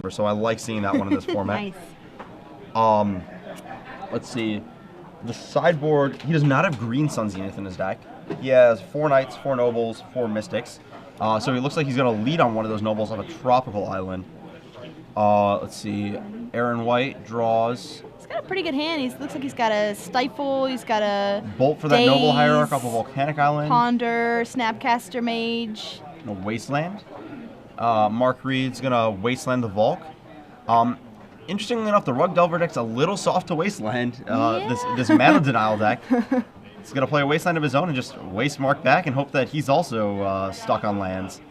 so I like seeing that one in this format. Nice. Let's see. The sideboard, he does not have green Sun Zenith in his deck. He has 4 Knights, 4 Nobles, 4 Mystics. So he looks like he's going to lead on one of those Nobles on a tropical island. Let's see. Aaron White draws. He's got a pretty good hand. He looks like he's got a Stifle. He's got a Bolt for that Noble Hierarch off of Volcanic Island. Ponder, Snapcaster Mage. A Wasteland. Mark Reed's going to Wasteland the Volk. Interestingly enough, the Rug Delver deck's a little soft to Wasteland. This Mana Denial deck. He's going to play a Wasteland of his own and just waste Mark back and hope that he's also stuck on lands.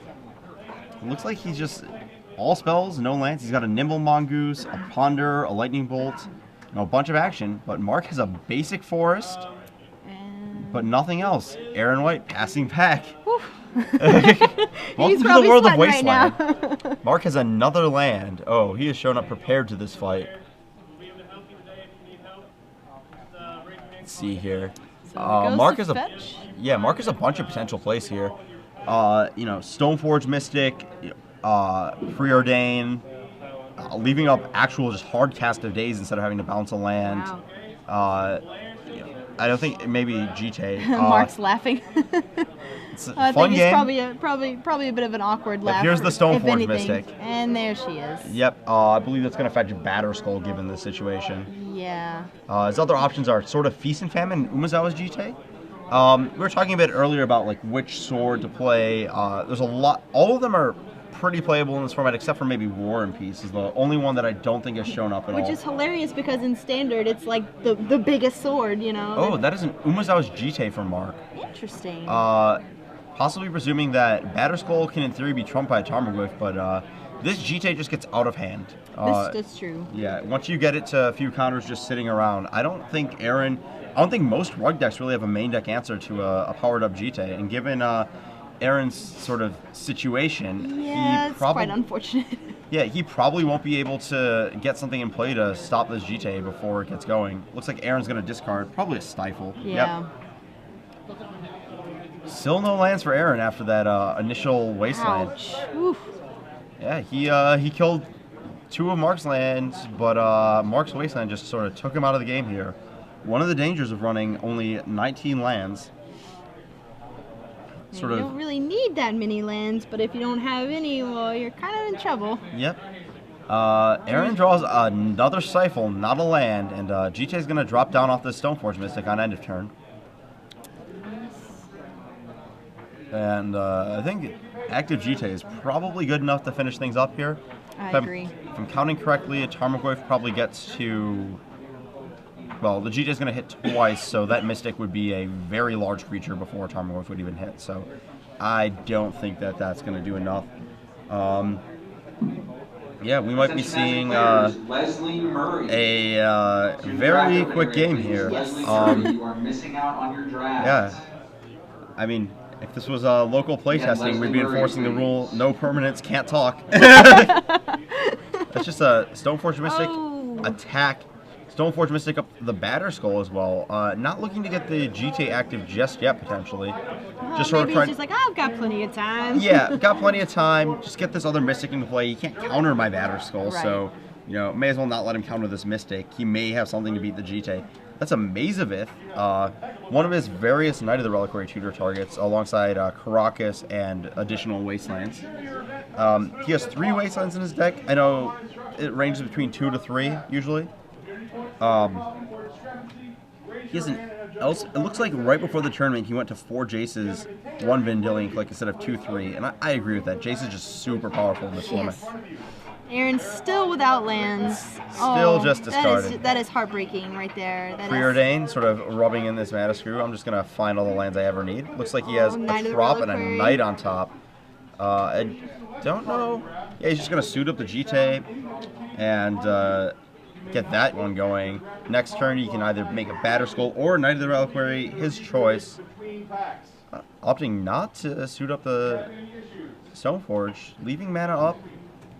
It looks like he's just all spells, no lands. He's got a Nimble Mongoose, a Ponder, a Lightning Bolt, a bunch of action. But Mark has a basic Forest, but nothing else. Aaron White passing back. Welcome to the world of Wasteland. Right Mark has another land. Oh, he has shown up prepared to this fight. Let's see here. Mark is Mark has a bunch of potential plays here. Stoneforge Mystic, Preordain, leaving up actual just hard cast of days instead of having to bounce a land. Wow. I don't think maybe GT. Mark's laughing. It's a I fun think game. It's probably a bit of an awkward laugh. Here's the Stoneforge anything. Mystic. And there she is. Yep, I believe that's going to fetch Batterskull given the situation. Yeah. His other options are sort of Feast and Famine and Umezawa's GT. We were talking a bit earlier about like which sword to play. There's a lot. All of them are pretty playable in this format, except for maybe War and Peace is the only one that I don't think has shown up at all. Which is hilarious because in Standard it's like the biggest sword, you know. Oh, that is an Umezawa's GT from Mark. Interesting. Possibly presuming that Batterskull can in theory be trumped by a Tarmogoyf, but this GT just gets out of hand. That's true. Yeah, once you get it to a few counters just sitting around, I don't think most Rug decks really have a main deck answer to a powered up GT, and given Aaron's sort of situation, it's quite unfortunate. Yeah, he probably won't be able to get something in play to stop this GT before it gets going. Looks like Aaron's going to discard probably a Stifle. Yeah. Yep. Still no lands for Aaron after that initial Wasteland. Ouch. Oof. Yeah, he killed 2 of Mark's lands, but Mark's Wasteland just sort of took him out of the game here. One of the dangers of running only 19 lands. You don't really need that many lands, but if you don't have any, well, you're kind of in trouble. Yep. Aaron draws another Stifle, not a land, and GT is going to drop down off the Stoneforge Mystic on end of turn. And I think active GT is probably good enough to finish things up here. I agree. If I'm counting correctly, a Tarmogoyf probably gets to... Well, the GT is going to hit twice, so that Mystic would be a very large creature before Tarmogoyf would even hit. So I don't think that that's going to do enough. Yeah, we might be seeing a very quick game here. Yeah, I mean, if this was local playtesting, we'd be enforcing the rule, no permanents, can't talk. That's just a Stoneforge Mystic attack. Stoneforge Mystic up the Batterskull as well. Not looking to get the GT active just yet, potentially. Just sort of trying. He's just like, I've got plenty of time. Yeah, got plenty of time. Just get this other Mystic into play. He can't counter my Batterskull, so may as well not let him counter this Mystic. He may have something to beat the GT. That's a Mazavith, one of his various Knight of the Reliquary tutor targets, alongside Caracas and additional Wastelands. He has 3 Wastelands in his deck. I know it ranges between 2 to 3 usually. He has it looks like right before the tournament he went to 4 Jaces, 1 Vendilion Click instead of 2-3, and I agree with that. Jace is just super powerful in this format. Aaron's still without lands. Still just discarded. That is heartbreaking right there. Preordain, sort of rubbing in this mana screw. I'm just going to find all the lands I ever need. Looks like he has a Trop and a Knight on top. I don't know. Yeah, he's just going to suit up the GT and get that one going. Next turn, he can either make a Batterskull or Knight of the Reliquary, his choice. Opting not to suit up the Stoneforge, leaving mana up.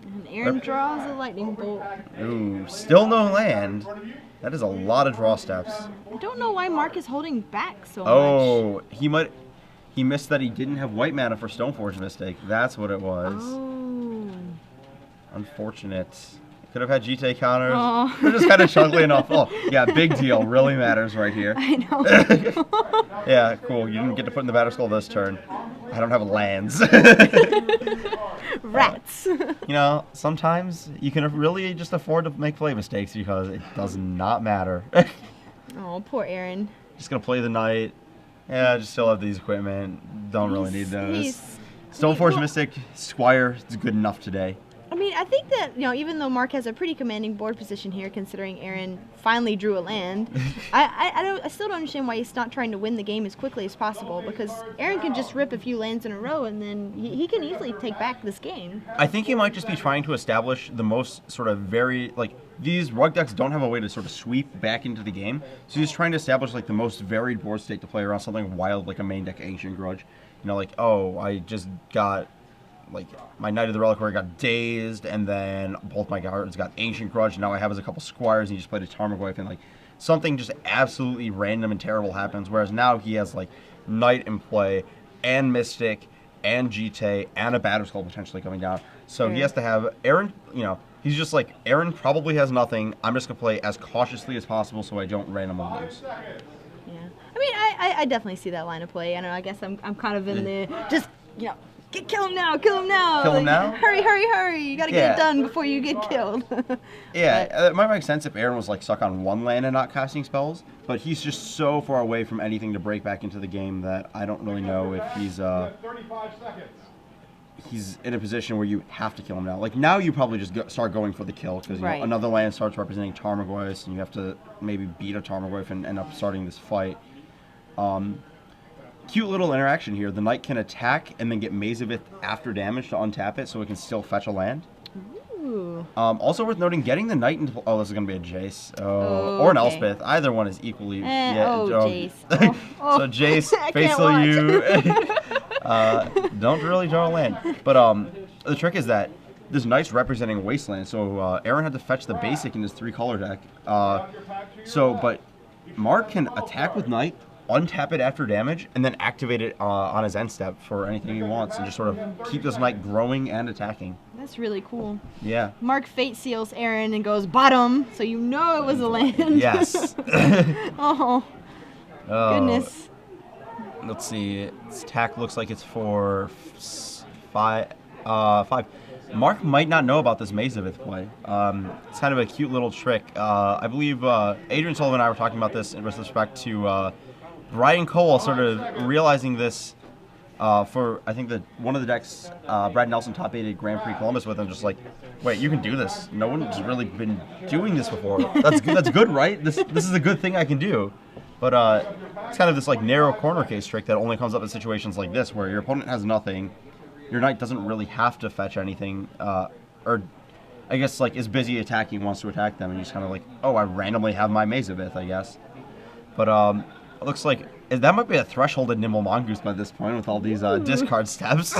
And Aaron draws a Lightning Bolt. Ooh, still no land. That is a lot of draw steps. I don't know why Mark is holding back so much. Oh, he missed that he didn't have white mana for Stoneforge Mystic. That's what it was. Oh. Unfortunate. Could have had GT counters. Aw. They're just kind of chuggling off. Oh, yeah, big deal. Really matters right here. I know. Yeah, cool. You didn't get to put in the batter skull this turn. I don't have lands. Rats. You know, sometimes you can really just afford to make play mistakes because it does not matter. Oh, poor Aaron. Just gonna play the knight. Yeah, just still have these equipment. Don't really need those. Stoneforge Mystic Squire is good enough today. I mean, I think that, even though Mark has a pretty commanding board position here, considering Aaron finally drew a land, I still don't understand why he's not trying to win the game as quickly as possible, because Aaron can just rip a few lands in a row and then he can easily take back this game. I think he might just be trying to establish the most sort of these rug decks don't have a way to sort of sweep back into the game, so he's trying to establish like the most varied board state to play around something wild like a main deck Ancient Grudge. You know, like, oh, I just got like my Knight of the Reliquary got dazed, and then both my cards got Ancient Grudge, and now I have as a couple Squires, and he just played a Tarmogoyf, and like something just absolutely random and terrible happens. Whereas now he has like Knight in play, and Mystic, and GT, and a Batter Skull potentially coming down. So he has to have Aaron. He's just like, Aaron probably has nothing. I'm just gonna play as cautiously as possible so I don't randomly lose. Yeah, I mean, I definitely see that line of play. I know. I guess I'm kind of in the just kill him now, kill him now. Kill him now? Hurry, hurry, hurry. You gotta get it done before you get killed. Yeah, it might make sense if Aaron was like stuck on one land and not casting spells, but he's just so far away from anything to break back into the game that I don't really know if he's in a position where you have to kill him now. Like now you probably just start going for the kill because another land starts representing Tarmogoyf and you have to maybe beat a Tarmogoyf and end up starting this fight. Cute little interaction here. The knight can attack and then get Maze of It after damage to untap it, so it can still fetch a land. Ooh. Also worth noting, getting the knight into... Oh, this is going to be a Jace. Or an Elspeth. Either one is equally... Jace. So Jace, faithful you. Don't really draw a land. But the trick is that this knight's representing Wasteland, so Aaron had to fetch the basic in his 3-color deck. But Mark can attack with knight, untap it after damage, and then activate it on his end step for anything he wants, and just sort of keep this knight growing and attacking. That's really cool. Yeah. Mark fate seals Aaron and goes bottom, so you know it was a land. Yes. Oh, goodness. Let's see. Its attack looks like it's for 5. Mark might not know about this Maze of It play. It's kind of a cute little trick. I believe Adrian Sullivan and I were talking about this in respect to Brian Cole sort of realizing this for, I think, that one of the decks Brad Nelson top 8 at Grand Prix Columbus with him, just like, wait, you can do this. No one's really been doing this before. That's good. That's good, right? This is a good thing I can do. But it's kind of this like narrow corner case trick that only comes up in situations like this, where your opponent has nothing, your knight doesn't really have to fetch anything, or I guess like is busy attacking, wants to attack them, and you're just kind of like, oh, I randomly have my Maze of It, I guess. But it looks like that might be a thresholded Nimble Mongoose by this point with all these discard steps.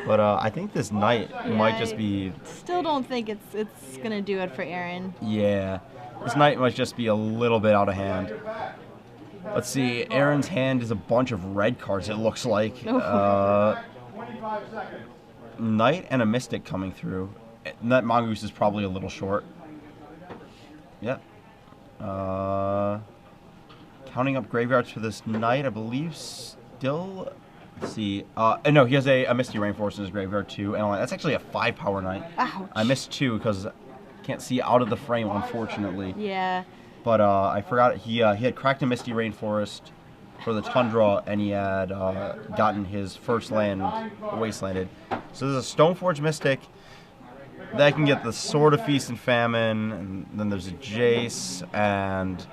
But I think this knight might just be... Still don't think it's going to do it for Aaron. Yeah. This knight might just be a little bit out of hand. Let's see. Aaron's hand is a bunch of red cards, it looks like. Knight and a Mystic coming through. That Mongoose is probably a little short. Yep. Counting up graveyards for this knight, I believe still... Let's see. No, he has a Misty Rainforest in his graveyard too. And that's actually a 5-power knight. Ouch. I missed 2 because I can't see out of the frame, unfortunately. Yeah. But I forgot he had cracked a Misty Rainforest for the Tundra, and he had gotten his first land wastelanded. So there's a Stoneforge Mystic that can get the Sword of Feast and Famine, and then there's a Jace, and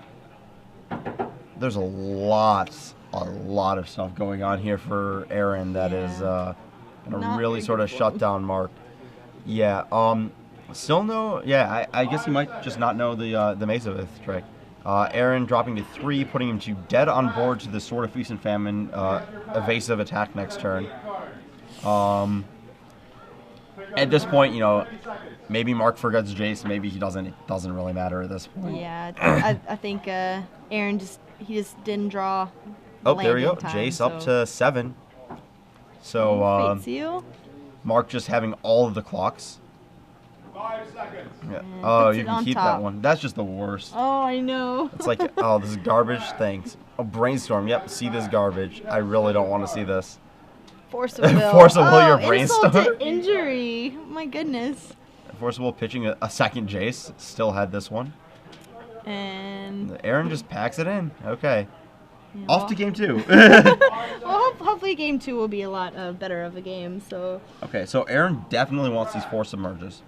there's a lot of stuff going on here for Aaron that is gonna really sort of shut down Mark. Yeah. Still no. Yeah. I guess he might just not know the Maze of It trick. Aaron dropping to 3, putting him to dead on board to the Sword of Feast and Famine, evasive attack next turn. At this point, maybe Mark forgets Jace, maybe he doesn't. It doesn't really matter at this point. Yeah, I think Aaron just didn't draw. Oh, there we go. Jace up to 7. So Fate Seal. Mark just having all of the clocks. Yeah. And Oh, puts you it can on keep top. that one. That's just the worst. Oh, I know. It's like, oh, this is garbage. Thanks. Oh, brainstorm. Yep, see this garbage. I really don't want to see this. Force of will. Force of will, your insult brainstorm. to injury. My goodness. Force of will pitching a second Jace. Still had this one. And Aaron just packs it in. Okay. yeah, Off to game 2. well, hopefully game 2 will be a lot better of a game. So Okay, so Aaron definitely wants these Force submerges.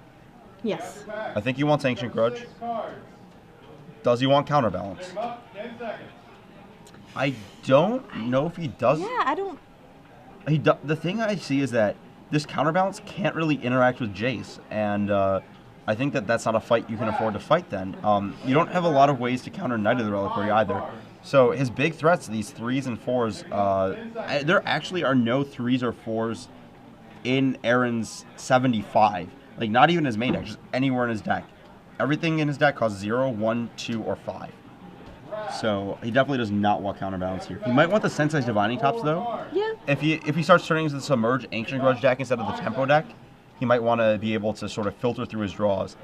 yes. I think he wants Ancient Grudge. Does he want Counterbalance? I don't know if he does. Yeah, I don't. The thing I see is that this Counterbalance can't really interact with Jace, and I think that that's not a fight you can afford to fight then. You don't have a lot of ways to counter Knight of the Reliquary either. So his big threats, these 3s and 4s, there actually are no 3s or 4s in Aaron's 75. Like, not even his main deck, just anywhere in his deck. Everything in his deck costs 0, 1, 2, or 5. So he definitely does not want Counterbalance here. He might want the Sensei's Divining Tops, though. Yeah. If he starts turning into the Submerge Ancient Grudge deck instead of the Tempo deck, he might want to be able to sort of filter through his draws.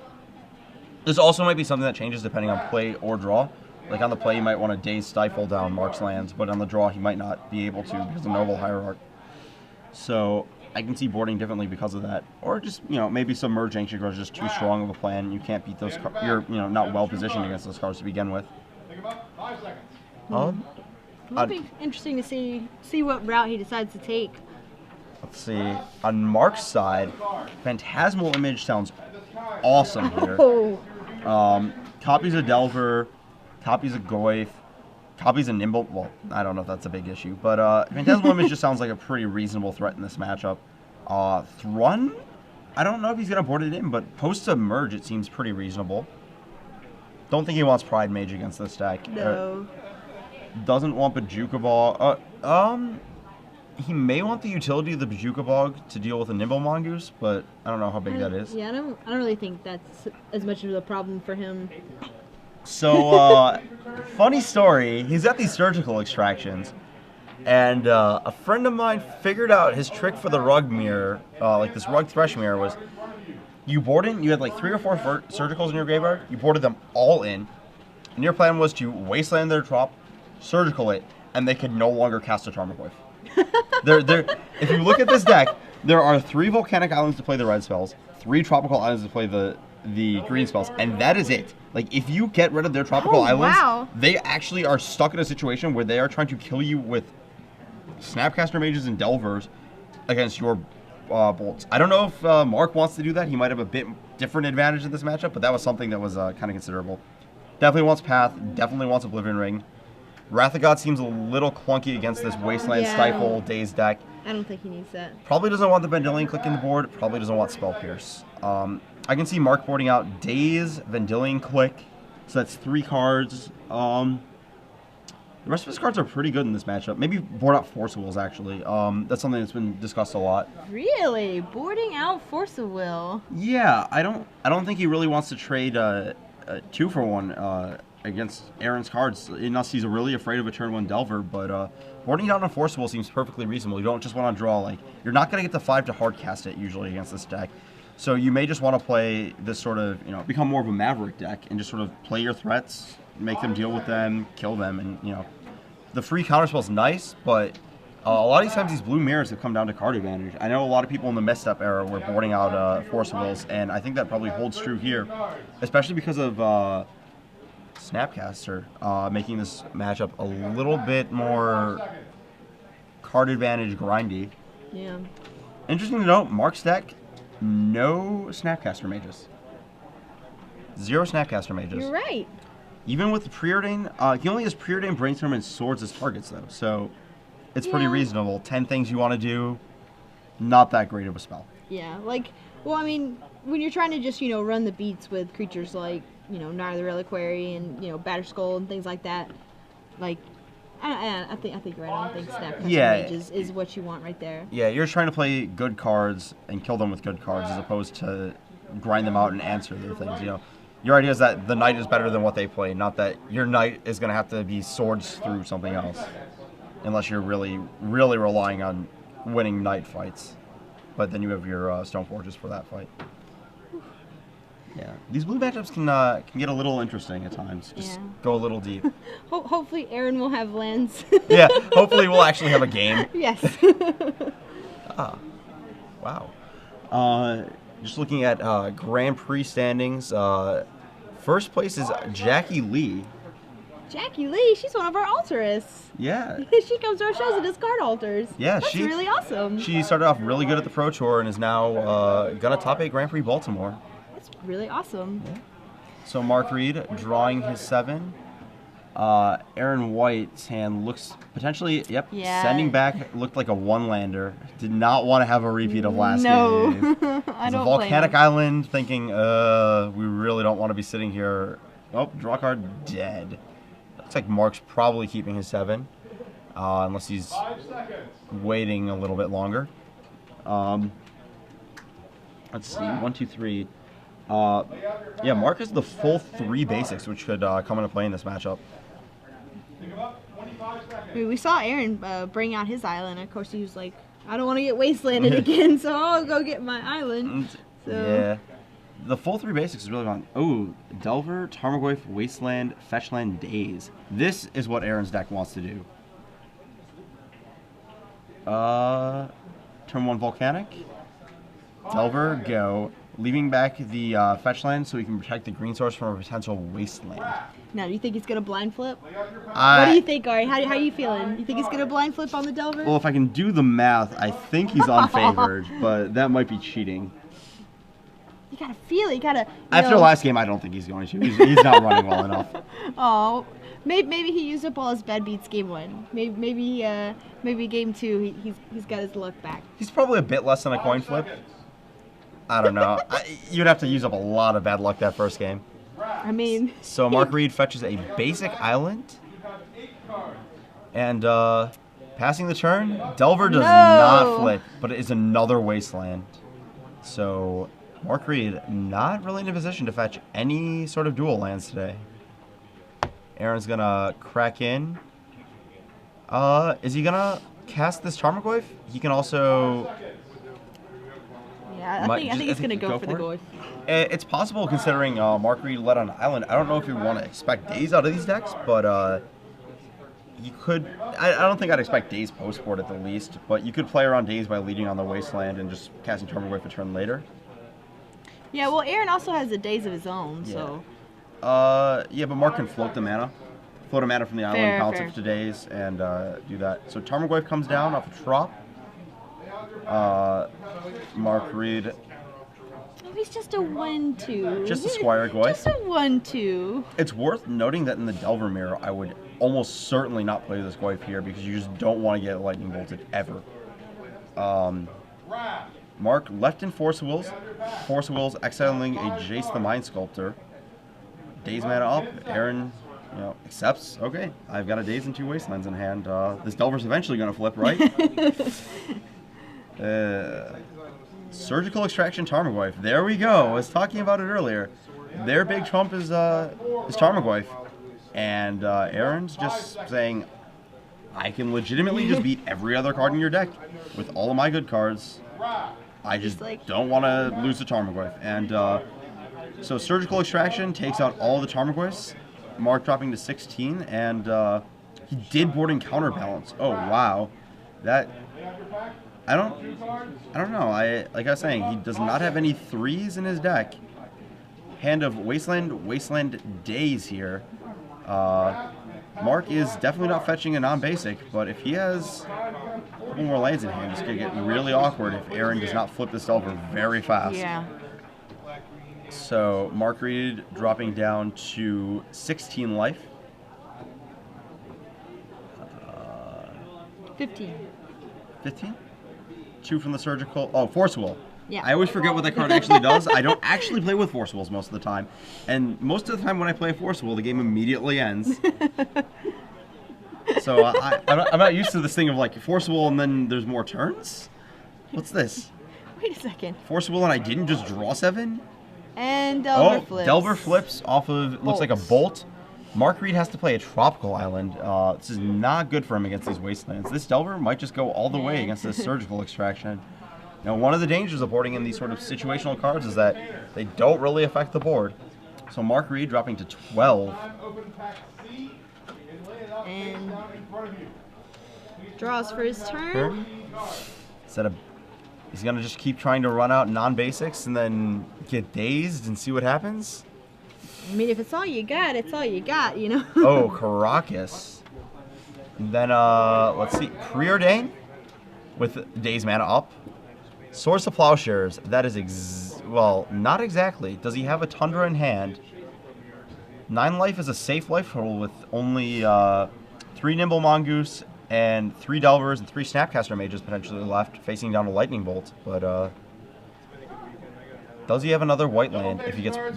This also might be something that changes depending on play or draw. Like on the play, he might want to Daze Stifle down Mark's lands, but on the draw, he might not be able to because of Noble Hierarch. So I can see boarding differently because of that. Or just, maybe Submerge Ancient Grudge is just too strong of a plan. You can't beat those cards. You're, not well positioned against those cards to begin with. It'll be interesting to see what route he decides to take. Let's see. On Mark's side, Phantasmal Image sounds awesome here. Oh. Copies of Delver, copies of Goyf, copies of Nimble. Well, I don't know if that's a big issue, but Phantasmal Image just sounds like a pretty reasonable threat in this matchup. Thrun, I don't know if he's gonna board it in, but post Submerge it seems pretty reasonable. Don't think he wants Pride Mage against this deck. No. Doesn't want Bajuka Ball. He may want the utility of the Bajuka Bog to deal with a Nimble Mongoose, but I don't know how big that is. Yeah, I don't really think that's as much of a problem for him. So, funny story, he's at these surgical extractions, and a friend of mine figured out his trick for the rug mirror, like this rug thresh mirror was, you had like 3 or 4 surgicals in your graveyard, you boarded them all in, and your plan was to wasteland their drop, surgical it, and they could no longer cast a Tarmogoyf. If you look at this deck, there are 3 volcanic islands to play the red spells, 3 tropical islands to play the green spells, and that is it. Like, if you get rid of their tropical islands, wow. they actually are stuck in a situation where they are trying to kill you with Snapcaster Mages and Delvers against your bolts. I don't know if Mark wants to do that. He might have a bit different advantage in this matchup, but that was something that was kind of considerable. Definitely wants Path, definitely wants Oblivion Ring. Wrath of God seems a little clunky against this Wasteland Stifle Daze deck. I don't think he needs that. Probably doesn't want the Vendilion Click in the board. Probably doesn't want Spell Pierce. I can see Mark boarding out Daze, Vendilion Click. So that's 3 cards. The rest of his cards are pretty good in this matchup. Maybe board out Force of Wills, actually. That's something that's been discussed a lot. Really? Boarding out Force of Will? Yeah, I don't think he really wants to trade 2 for 1 against Aaron's cards, unless he's really afraid of a turn 1 Delver, but boarding down a Force of Will seems perfectly reasonable. You don't just want to draw, like, you're not going to get the 5 to hard cast it usually against this deck. So you may just want to play this sort of, become more of a Maverick deck and just sort of play your threats, make them deal with them, kill them, and, the free counterspell's nice, but a lot of these times these blue mirrors have come down to card advantage. I know a lot of people in the messed up era were boarding out Force of Wills, and I think that probably holds true here, especially because of Snapcaster making this matchup a little bit more card advantage grindy. Yeah. Interesting to note, Mark's deck, no Snapcaster Mages. 0 Snapcaster Mages. You're right. Even with the Preordain, he only has Preordain, Brainstorm, and Swords as targets, though. So it's pretty reasonable. 10 things you want to do, not that great of a spell. Yeah, well, I mean, when you're trying to just, run the beats with creatures like, Knight of the Reliquary and, Batterskull and things like that, like, I think you're right. I don't think Snapcaster Mage is what you want right there. Yeah, you're trying to play good cards and kill them with good cards as opposed to grind them out and answer their things, Your idea is that the Knight is better than what they play, not that your Knight is going to have to be swords through something else. Unless you're really, really relying on winning Knight fights. But then you have your Stone Forges for that fight. These blue matchups can get a little interesting at times. Just go a little deep. Hopefully Aaron will have lands. Yeah, hopefully we'll actually have a game. Yes. Wow. Just looking at Grand Prix standings, first place is Jackie Lee. Jackie Lee, she's one of our altarists. Yeah. She comes to our shows and does card alters. Yeah, That's really awesome. She started off really good at the Pro Tour and is now gonna top 8 Grand Prix Baltimore. That's really awesome. Yeah. So Mark Reed drawing his 7. Aaron White's hand looks potentially, sending back, looked like a 1-lander. Did not want to have a repeat of last game. No, I don't. Volcanic Island, thinking, we really don't want to be sitting here. Oh, draw card, dead. Looks like Mark's probably keeping his 7, unless he's waiting a little bit longer. Let's see, 1, 2, 3. Yeah, Mark has the full 3 basics, which could come into play in this matchup. We saw Aaron bring out his island. Of course, he was like, I don't want to get wastelanded again, so I'll go get my island. So. Yeah. The full 3 basics is really fun. Oh, Delver, Tarmogoyf, Wasteland, Fetchland, Daze. This is what Aaron's deck wants to do. Turn 1 Volcanic. Delver, go. Leaving back the Fetchland so he can protect the green source from a potential Wasteland. Now, do you think he's going to blind flip? What do you think, Ari? How are you feeling? You think he's going to blind flip on the Delver? Well, if I can do the math, I think he's unfavored, but that might be cheating. You gotta feel it. You gotta. After last game, I don't think he's going to. He's not running well enough. Oh, maybe he used up all his bad beats game 1. Maybe game 2 he's got his luck back. He's probably a bit less than a coin flip. I don't know. You'd have to use up a lot of bad luck that first game. I mean. So Mark Reed fetches a basic island, and passing the turn, Delver does not flip, but it is another Wasteland. So Mark Reed not really in a position to fetch any sort of dual lands today. Aaron's gonna crack in. Is he gonna cast this Tarmogoyf? He can also. Yeah, I think he's gonna go for the Goyf. It's possible considering Mark Reed led on Island. I don't know if you want to expect Daze out of these decks, but you could. I don't think I'd expect Daze post board at the least, but you could play around Daze by leading on the Wasteland and just casting Tarmogoyf a turn later. Yeah, well, Aaron also has a Daze of his own, so. Yeah, but Mark can float the mana. Float a mana from the island, bounce it to Daze, and do that. So Tarmogoyf comes down off a Trop. Mark Reed. He's just a 1/2. Just a Squire Goy. Just a 1/2. It's worth noting that in the Delver mirror, I would almost certainly not play this Goyf here because you just don't want to get lightning bolted ever. Mark left in Force Wills. Force Wills exiling a Jace the Mind Sculptor. Daze mana up. Aaron, accepts. Okay, I've got a Daze and 2 Wastelands in hand. This Delver's eventually going to flip, right? Surgical Extraction Tarmogoyf. There we go. I was talking about it earlier. Their big trump is Tarmogoyf. And Aaron's just saying, I can legitimately just beat every other card in your deck with all of my good cards. I just don't want to lose to Tarmogoyf. And so Surgical Extraction takes out all the Tarmogoyfs. Mark dropping to 16. And he did board and counterbalance. Oh, wow. That... I don't know. Like I was saying, he does not have any 3s in his deck. Hand of Wasteland Daze here. Mark is definitely not fetching a non-basic, but if he has a couple more lands in hand, it's going to get really awkward if Aaron does not flip this Delver very fast. Yeah. So Mark Reed dropping down to 16 life. 15. 15? 2 from the Surgical. Oh, Force Will. Yeah. I always forget what that card actually does. I don't actually play with Force Wills most of the time. And most of the time when I play Force Will, the game immediately ends. So I'm not used to this thing of like Force Will and then there's more turns? What's this? Wait a second. Force Will and I didn't just draw 7? And Delver flips. Delver flips off of, looks like a Bolt. Mark Reed has to play a Tropical Island. This is not good for him against these Wastelands. This Delver might just go all the way against this Surgical Extraction. Now, one of the dangers of boarding in these sort of situational cards is that they don't really affect the board. So Mark Reed dropping to 12. And draws for his turn. He's going to just keep trying to run out non-basics and then get dazed and see what happens? I mean, if it's all you got, it's all you got, you know? Oh, Caracas. And then, let's see, Preordain with Daze mana up. Source of Plowshares, that is, well, not exactly. Does he have a Tundra in hand? 9 life is a safe life total with only 3 Nimble Mongoose and 3 Delvers and 3 Snapcaster Mages potentially left, facing down a Lightning Bolt. But does he have another white land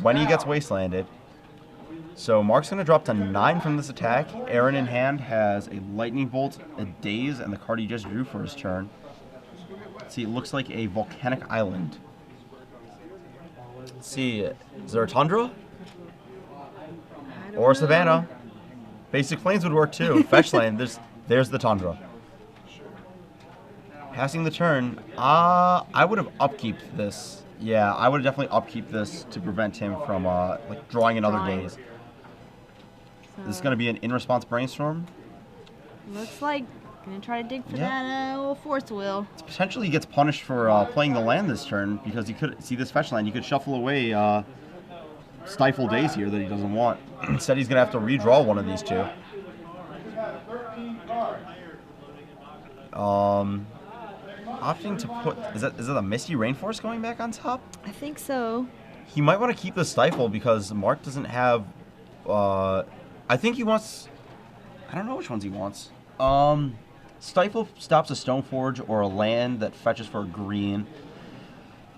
when he gets wastelanded? So Mark's going to drop to 9 from this attack. Aaron in hand has a Lightning Bolt, a Daze, and the card he just drew for his turn. See, it looks like a volcanic island. Let's see, is there a Tundra? Or a Savannah? Basic Plains would work too. Fetch land, there's the Tundra. Passing the turn, I would have upkeeped this. Yeah, I would have definitely upkeep this to prevent him from like drawing another Daze. So This is going to be an in-response Brainstorm. looks like gonna try to dig for that little Force Will. Potentially he gets punished for playing the land this turn because he could see this fetch land. You could shuffle away Stifle Daze here that he doesn't want. Instead, he's gonna have to redraw one of these two. Opting to put is it a Misty Rainforest going back on top? I think so. He might want to keep the Stifle because Mark doesn't have. I think he wants. I don't know which ones he wants. Stifle stops a Stoneforge or a land that fetches for a green.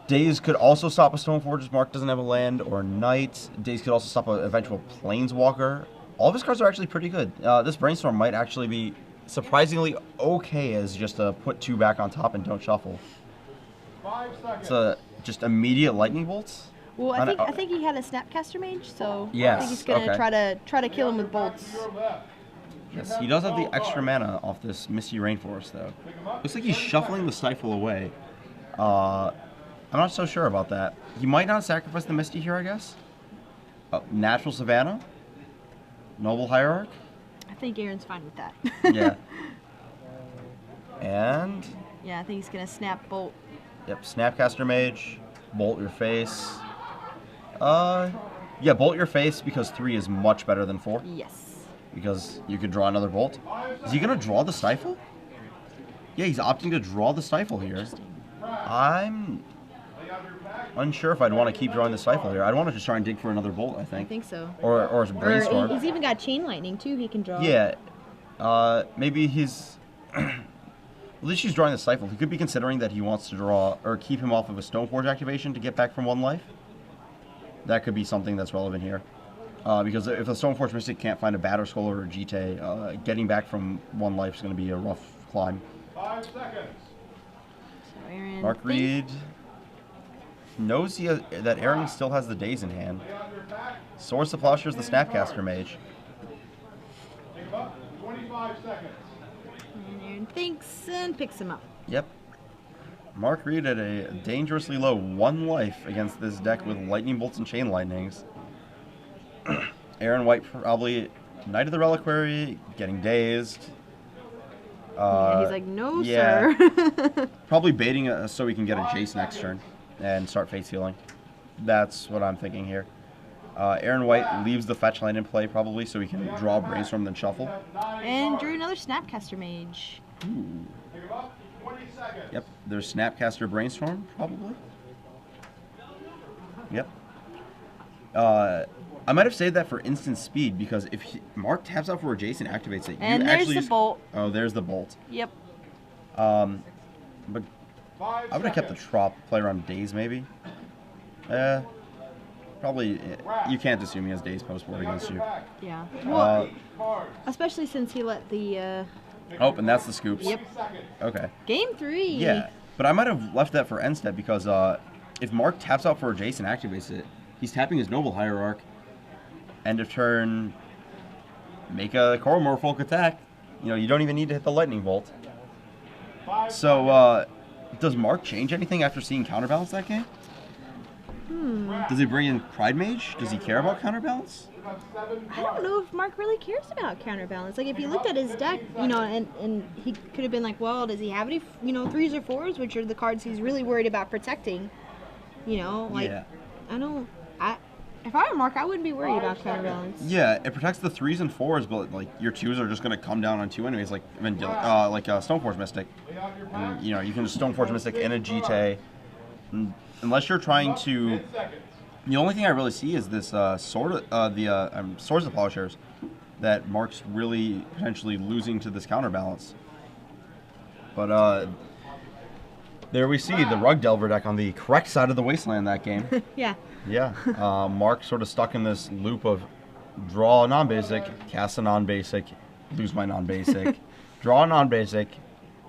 Daze could also stop a Stoneforge if Mark doesn't have a land, or a Knight. Daze could also stop an eventual Planeswalker. All of his cards are actually pretty good. This Brainstorm might actually be surprisingly okay as just a put 2 back on top and don't shuffle. It's just immediate Lightning Bolts. Well, I think he had a Snapcaster Mage, so Yes, I think he's gonna try to kill him with bolts. Yes, he does have the extra mana off this Misty Rainforest, though. Looks like he's shuffling the Stifle away. I'm not so sure about that. He might not sacrifice the Misty here, I guess. Natural Savannah. Noble Hierarch. I think Aaron's fine with that. Yeah. And... yeah, I think he's gonna snap bolt. Yep, Snapcaster Mage. Bolt your face. Yeah, Bolt your face because 3 is much better than 4. Yes. Because you could draw another Bolt. Is he going to draw the Stifle? Yeah, he's opting to draw the Stifle here. I'm unsure if I'd want to keep drawing the Stifle here. I'd want to just try and dig for another Bolt, I think. I think so. Or a Brainstorm. He's even got Chain Lightning, too, he can draw. Yeah. Maybe he's... at least he's drawing the Stifle. He could be considering that he wants to draw or keep him off of a Stoneforge activation to get back from 1 life. That could be something that's relevant here. Because if a Stoneforge Mystic can't find a Batterskull or a Jite, getting back from 1 life is going to be a rough climb. 5 seconds. So Aaron, Mark Reed knows that Aaron still has the Daze in hand. Source of Plowshares the Snapcaster Mage. Take him up. 25 seconds. and Aaron thinks and picks him up. Yep. Mark Reed at a dangerously low 1 life against this deck with Lightning Bolts and Chain Lightnings. Aaron White probably Knight of the Reliquary, getting dazed. Yeah, he's like, no, yeah. sir. Probably baiting so he can get a Jace next turn and start face healing. That's what I'm thinking here. Aaron White leaves the fetch land in play probably so he can draw Brainstorm then shuffle. And drew another Snapcaster Mage. Ooh. Take him up. 20 seconds. Yep, there's Snapcaster Brainstorm probably. Yep. I might have saved that for instant speed because if Mark taps out for a Jace and activates it, And you there's actually the bolt. Oh, there's the bolt. Yep. But 5 I would have kept the Trop, play around Daze maybe. Probably you can't assume he has Daze post board against you. Yeah. Well, Cards. especially since he let the Oh, and that's the scoops. Yep. Okay. Game 3. Yeah, but I might have left that for end step because if Mark taps out for a Jace and activates it, he's tapping his Noble Hierarch. End of turn, make a Coromorph Folk attack. You know, you don't even need to hit the Lightning Bolt. So Does Mark change anything after seeing Counterbalance that game? Does he bring in Pride Mage? Does he care about Counterbalance? I don't know if Mark really cares about Counterbalance. Like, if you looked at his deck, you know, and he could have been like, well, does he have any, you know, 3s or 4s, which are the cards he's really worried about protecting? You know, like, Yeah. If I were Mark, I wouldn't be worried about Counterbalance. Yeah, it protects the 3s and 4s, but like your 2s are just gonna come down on 2 anyways, like Stoneforge Mystic. And, you know, you can just Stoneforge Mystic in a GT. Unless you're trying to, the only thing I really see is this Swords of Plowshares that Mark's really potentially losing to this Counterbalance. But there we see the Rug Delver deck on the correct side of the wasteland that game. Yeah. Yeah, Mark sort of stuck in this loop of draw a non-basic, cast a non-basic, lose my non-basic, draw a non-basic,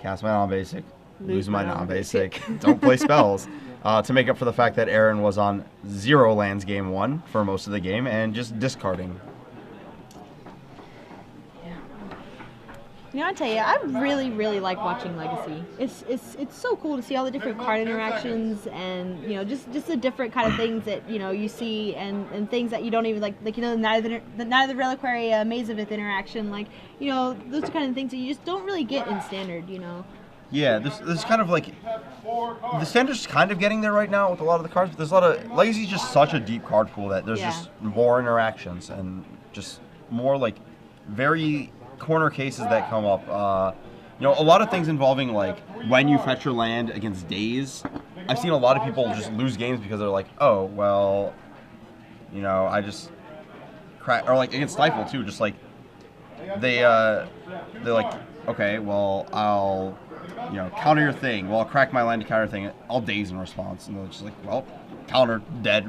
cast my non-basic, lose my non-basic, don't play spells. To make up for the fact that Aaron was on 0 lands game 1 for most of the game and just discarding. You know, I tell you, I really, really like watching Legacy. It's so cool to see all the different card interactions and, you know, just the different kind of things that, you know, you see and things that you don't even like, you know, the Night of the Reliquary Maze of Ith interaction, like, you know, those kind of things that you just don't really get in Standard, you know. Yeah, this is kind of like, the Standard's kind of getting there right now with a lot of the cards, but there's a lot of, Legacy's just such a deep card pool that there's just more interactions and just more like very corner cases that come up. You know, a lot of things involving like when you fetch your land against days. I've seen a lot of people just lose games because they're like, oh, well, you know, I just crack, or like against Stifle too, just like they're like, okay, well, I'll, you know, counter your thing. Well, I'll crack my land to counter thing. I'll daze in response, and they're just like, well, counter, dead.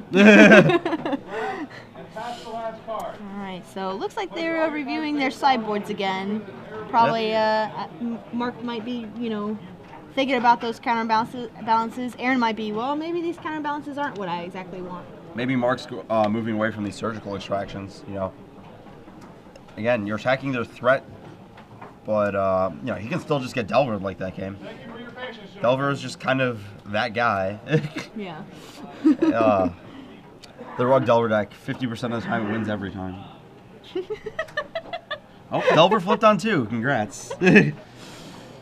Alright, so it looks like they're reviewing their sideboards again. Probably Mark might be, you know, thinking about those counterbalances. Aaron might be, well, maybe these counterbalances aren't what I exactly want. Maybe Mark's moving away from these surgical extractions, you know. Again, you're attacking their threat, but, you know, he can still just get Delvered like that game. Delver is just kind of that guy. Yeah. The Rug Delver deck, 50% of the time it wins every time. Oh, Delver flipped on 2. Congrats.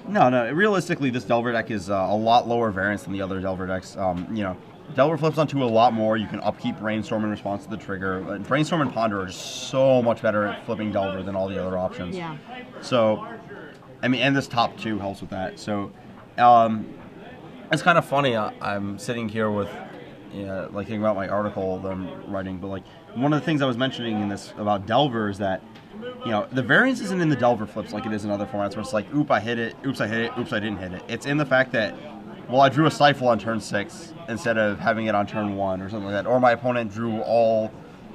No, realistically, this Delver deck is a lot lower variance than the other Delver decks. You know, Delver flips on 2 a lot more. You can upkeep Brainstorm in response to the trigger. Brainstorm and Ponder are just so much better at flipping Delver than all the other options. Yeah. So, I mean, and this top 2 helps with that. So, it's kind of funny. I'm sitting here with, like thinking about my article that I'm writing, but like one of the things I was mentioning in this about Delver is that, you know, the variance isn't in the Delver flips like it is in other formats where it's like, oop, I hit it, oops, I hit it, oops, I didn't hit it. It's in the fact that, well, I drew a Stifle on turn 6 instead of having it on turn 1 or something like that, or my opponent drew all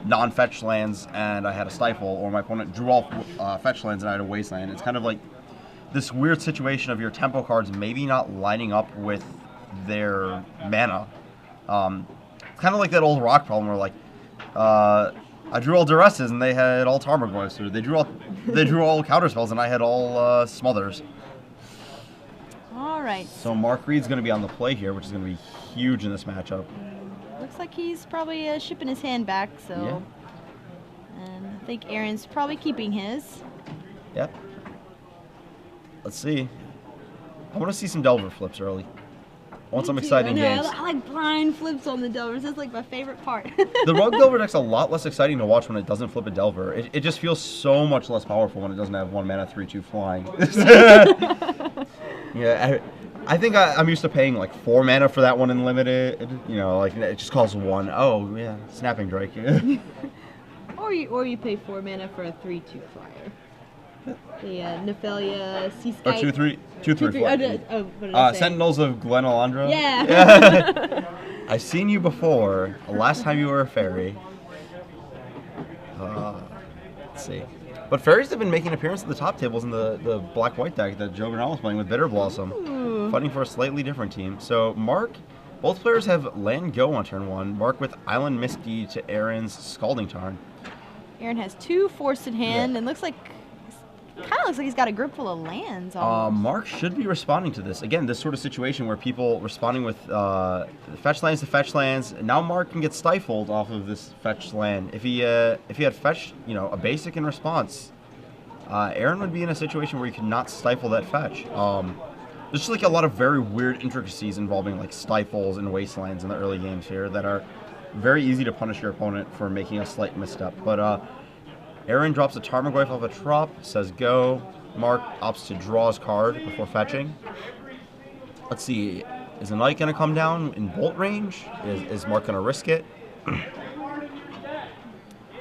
non-fetch lands and I had a Stifle, or my opponent drew all fetch lands and I had a Wasteland. It's kind of like this weird situation of your tempo cards maybe not lining up with their mana. It's kind of like that old Rock problem where, like, I drew all Duresses and they had all Tarmogoyfs, or they drew all Counterspells and I had all Smothers. All right. So Mark Reed's going to be on the play here, which is going to be huge in this matchup. Looks like he's probably shipping his hand back, so. Yeah. And I think Aaron's probably keeping his. Yep. Let's see. I want to see some Delver flips early. I want some exciting games. I like blind flips on the Delvers. That's like my favorite part. The Rug Delver deck's a lot less exciting to watch when it doesn't flip a Delver. It just feels so much less powerful when it doesn't have 1 mana 3/2 flying. Yeah, I think I'm used to paying like 4 mana for that one in limited. You know, like it just costs 1. Oh yeah, Snapping Drake. or you pay 4 mana for a 3/2 flyer. The Nephelia Sea Sky. Or 2/3 flyer. What did I say? Sentinels of Glen Alondra. Yeah. I've seen you before. Last time you were a fairy. Let's see. But fairies have been making an appearance at the top tables in the black-white deck that Joe Grinnell was playing with Bitter Blossom. Fighting for a slightly different team. So, Mark, both players have land go on turn 1. Mark with Island Misty to Aaron's Scalding Tarn. Aaron has 2 forced in hand, and looks like Kind of looks like he's got a grip full of lands. Almost. Mark should be responding to this. Again, this sort of situation where people responding with fetch lands to fetch lands. Now Mark can get stifled off of this fetch land. If he had fetched, a basic in response, Aaron would be in a situation where he could not stifle that fetch. There's just like a lot of very weird intricacies involving like stifles and wastelands in the early games here that are very easy to punish your opponent for making a slight misstep. But Aaron drops a Tarmogoyf off a trop, says go. Mark opts to draw his card before fetching. Let's see, is a knight going to come down in bolt range? Is Mark going to risk it?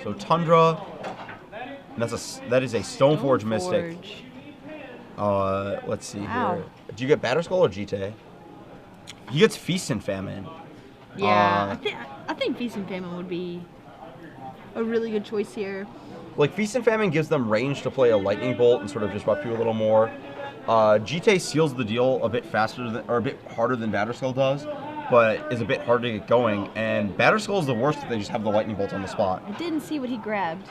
So Tundra, and that is a Stoneforge Mystic. Let's see here. Do you get Batterskull or GTA? He gets Feast and Famine. Yeah, I think Feast and Famine would be a really good choice here. Like, Feast and Famine gives them range to play a Lightning Bolt and sort of disrupt you a little more. GTA seals the deal a bit faster or a bit harder than Batterskull does, but is a bit hard to get going. And Batterskull is the worst if they just have the Lightning Bolt on the spot. I didn't see what he grabbed.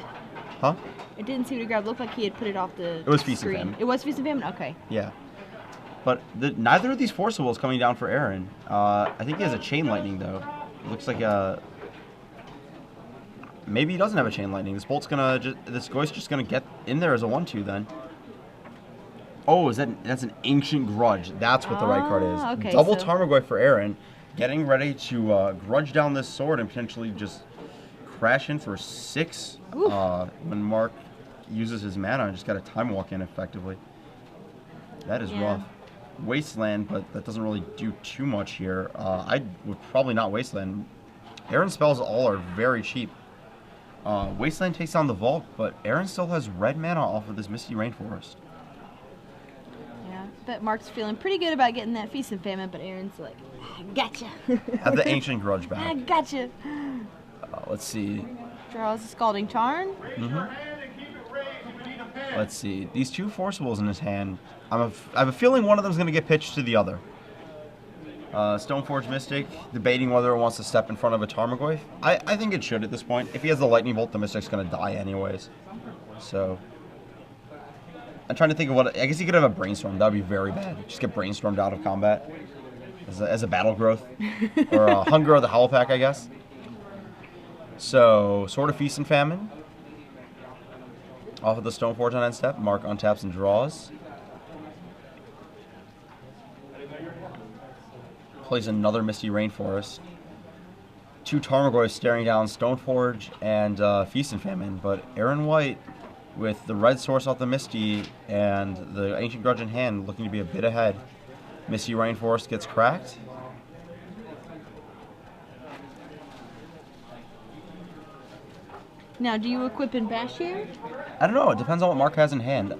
Huh? I didn't see what he grabbed. It looked like he had put it off the It was Feast and screen. Famine. It was Feast and Famine? Okay. Yeah. But neither of these Forcibles coming down for Aaron. I think he has a Chain Lightning, though. It looks like a... Maybe he doesn't have a Chain Lightning. This bolt's gonna this Ghost just gonna get in there as a 1/2 then. Oh, that's an Ancient Grudge. That's what the right card is. Okay, Double so- Tarmogoyf for Aaron, getting ready to grudge down this sword and potentially just crash in for 6 when Mark uses his mana and just got a Time Walk in effectively. That is rough. Wasteland, but that doesn't really do too much here. I would probably not Wasteland. Aaron's spells all are very cheap. Wasteland takes down the Vault, but Aaron still has red mana off of this Misty Rainforest. Yeah, bet Mark's feeling pretty good about getting that Feast and Famine, but Aaron's like, gotcha. Have the Ancient Grudge back. I gotcha. Let's see. Draws a Scalding Tarn. Let's see. These two Forcibles in his hand, I have a feeling one of them is going to get pitched to the other. Stoneforge Mystic, debating whether it wants to step in front of a Tarmogoyf. I think it should at this point. If he has the Lightning Bolt, the Mystic's going to die anyways. So, I'm trying to think of what... I guess he could have a Brainstorm. That would be very bad. Just get Brainstormed out of combat as a battle growth. Or a Hunger of the Howl Pack, I guess. So, Sword of Feast and Famine. Off of the Stoneforge on end step. Mark untaps and draws. Plays another Misty Rainforest. 2 Tarmogoyfs staring down Stoneforge and Feast and Famine, but Aaron White, with the red source off the Misty and the Ancient Grudge in hand, looking to be a bit ahead. Misty Rainforest gets cracked. Now, do you equip and bash here? I don't know. It depends on what Mark has in hand.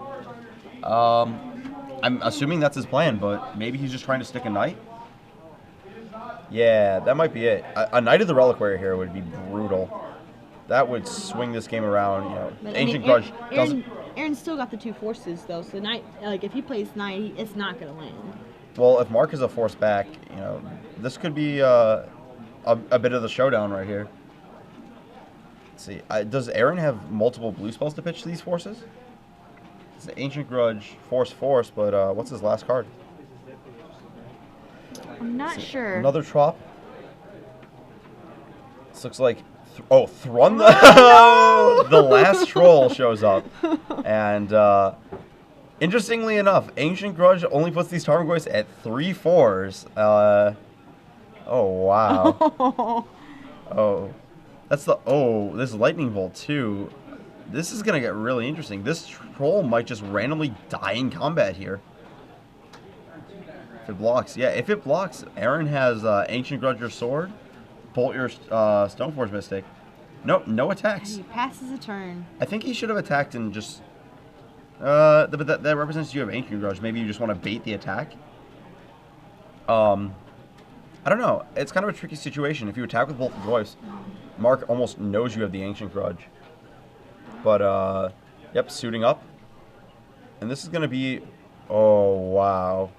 I'm assuming that's his plan, but maybe he's just trying to stick a knight. Yeah, that might be it. A Knight of the Reliquary here would be brutal. That would swing this game around. But, Ancient Grudge doesn't... Aaron's still got the 2 forces, though, so Knight, like, if he plays Knight, it's not going to land. Well, if Mark is a force back, this could be a bit of the showdown right here. Let's see. Does Aaron have multiple blue spells to pitch to these forces? It's an Ancient Grudge, Force, but what's his last card? I'm not sure. Another Trop. This looks like... Thrun the last troll shows up. And interestingly enough, Ancient Grudge only puts these Tarmogoyfs at 3 4s. Oh, wow. This Lightning Bolt too. This is going to get really interesting. This troll might just randomly die in combat here. If it blocks. Yeah, if it blocks, Aaron has Ancient Grudge your sword, bolt your Stoneforge Mystic. Nope, no attacks. He passes a turn. I think he should have attacked and just... but that represents you have Ancient Grudge. Maybe you just want to bait the attack. I don't know. It's kind of a tricky situation. If you attack with both Joyce, Mark almost knows you have the Ancient Grudge. But, yep, suiting up. And this is going to be... Oh, wow.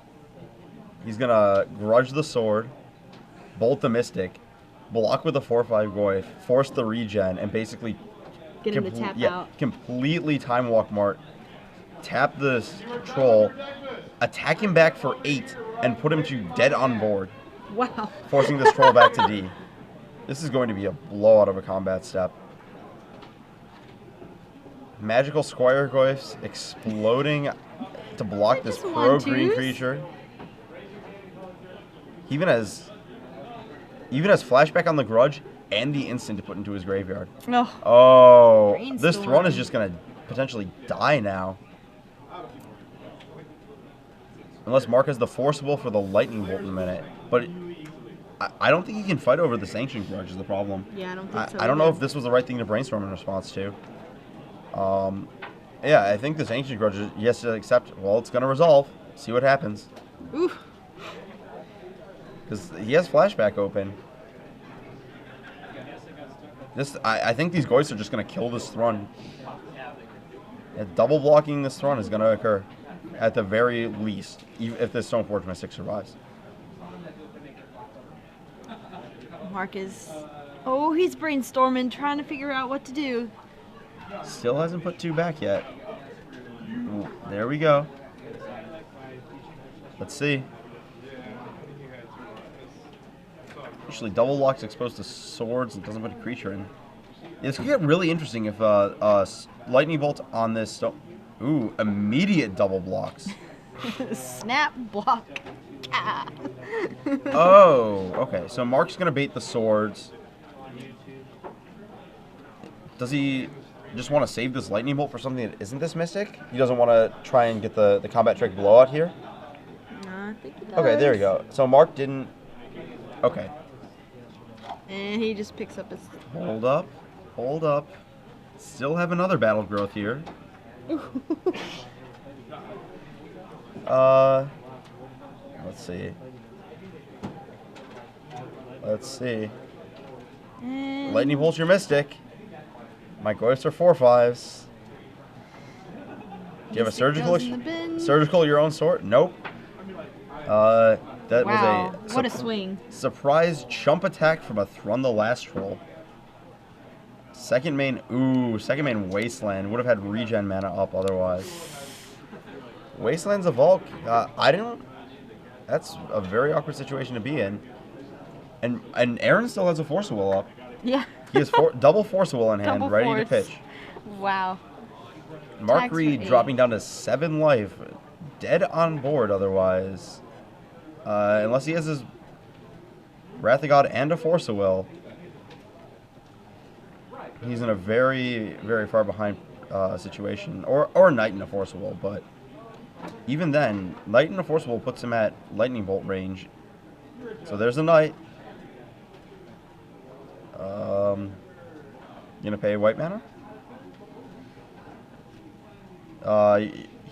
He's going to grudge the sword, bolt the Mystic, block with a 4/5 Goyf, force the regen, and basically... Get him to tap out. Completely time walk Mark tap this troll, attack him back for 8, and put him to dead on board, Wow. forcing this troll back to D. This is going to be a blowout of a combat step. Magical Squire Glyphs exploding to block this Just pro one-twos. green creature. He even has flashback on the Grudge and the instant to put into his graveyard. Oh, Oh, this Brainstorm. throne is just going to potentially die now. Unless Mark has the Forcible for the Lightning Bolt in a minute. But I don't think he can fight over this Ancient Grudge is the problem. yeah, I don't think so. I don't know either. if this was the right thing to brainstorm in response to. Yeah, I think this Ancient Grudge is, he has to accept, well, it's going to resolve. See what happens. Ooh. Because he has flashback open. I think these Goyfs are just going to kill this Thrun. Double blocking this Thrun is going to occur. At the very least, even if this Stoneforge Mystic survives. Mark is... Oh, he's brainstorming, trying to figure out what to do. Still hasn't put 2 back yet. Ooh, there we go. Let's see. Usually double blocks exposed to swords and doesn't put a creature in. This could get really interesting if Lightning Bolt on this stone. Ooh, immediate double blocks. Snap, block. Ah. Oh, okay. So Mark's going to bait the swords. Does he just want to save this Lightning Bolt for something that isn't this Mystic? He doesn't want to try and get the combat trick blowout here? No, I think he does. Okay, there you go. So Mark didn't... Okay. And he just picks up his... Hold up. Hold up. Still have another battle growth here. Let's see. Let's see. And Lightning Bolt's your Mystic. My Goyfs are 4/5s. Do you have a Mystic surgical? goes in the bin. Surgical your own sword? Nope. That Wow, was a what a swing. surprise chump attack from a Thrun the Last Troll. Second main Wasteland. Would have had regen mana up otherwise. Wasteland's a Volk. That's a very awkward situation to be in. And Aaron still has a Force of Will up. Yeah. He has double Force of Will in hand, Double ready to force. pitch. Wow. Mark Attacks for Reed 8. dropping down to 7 life. Dead on board otherwise. Unless he has his Wrath of God and a Force of Will. He's in a very, very far behind situation. Or Knight in a Force of Will, but even then, Knight in a Force of Will puts him at Lightning Bolt range. So there's a Knight. Gonna pay white mana?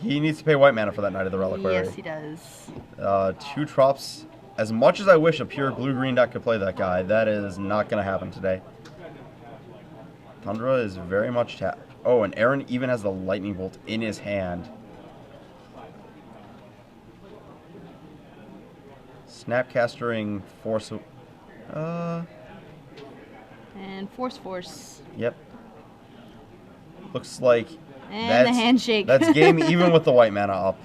He needs to pay white mana for that Knight of the Reliquary. Yes, he does. 2 drops. As much as I wish a pure blue-green deck could play that guy, that is not going to happen today. Tundra is very much tapped. Oh, and Aaron even has the Lightning Bolt in his hand. Snapcastering Force... And force. Yep. Looks like And the handshake. That's game even with the white mana up.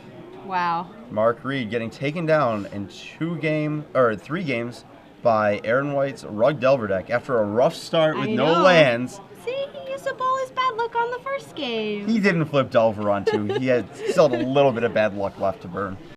Wow. Mark Reed getting taken down in 3 games by Aaron White's Rug Delver deck after a rough start with I no know. lands. See, he used up all his bad luck on the first game. He didn't flip Delver on 2. He had still had a little bit of bad luck left to burn.